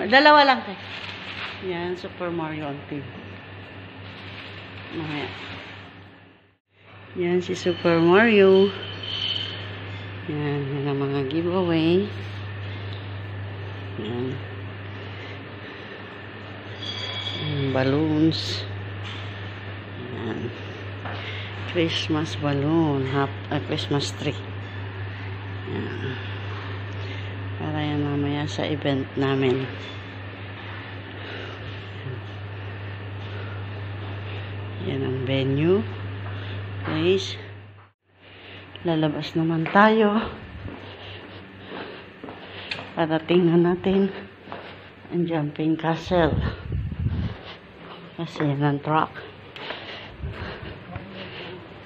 Dalawa lang tayo. Yan, Super Mario on TV. Mamaya. Yan si Super Mario. Yan, yan ang mga giveaway. Yan. Balloons. Yan. Christmas balloon. Christmas tree. Yan. Para yan mamaya sa event namin. Yan ang venue. Place. Lalabas naman tayo. Para tingnan natin ang jumping castle. Kasi yan ang track.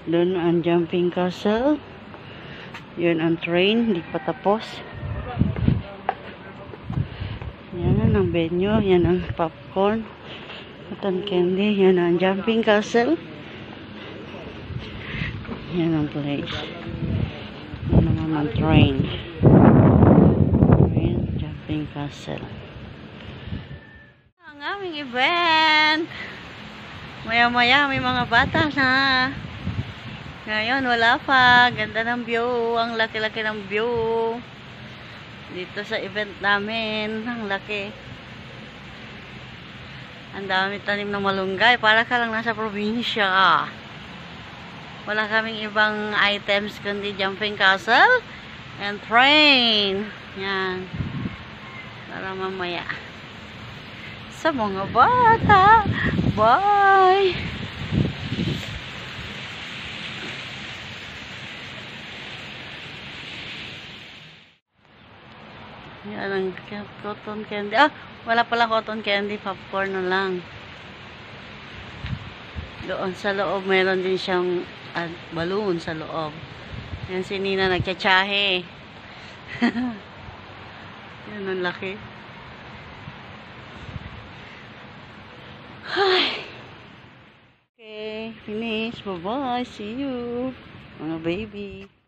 Doon ang jumping castle. Yun ang train. Hindi pa tapos. Yan ang venue. Yan ang popcorn. Cotton candy. Yan ang jumping castle. Yan ang place. Yan naman ang train. Train, jumping castle. Ang aming event. Maya-maya may mga bata na. Ngayon wala pa. Ganda ng view. Ang laki-laki ng view. Dito sa event namin. Ang laki. Ang dami tanim ng malunggay. Para ka lang nasa probinsya. Wala kaming ibang items kundi jumping castle and train. Yan. Para mamaya. Sa mga bata. Bye! Yan ang cotton candy. Ah, wala pala cotton candy. Popcorn na lang. Doon sa loob, meron din siyang balloon sa loob. Yan si Nina nagtsatsahe. Yan ang laki. Okay, finish. Bye-bye. See you, mga baby.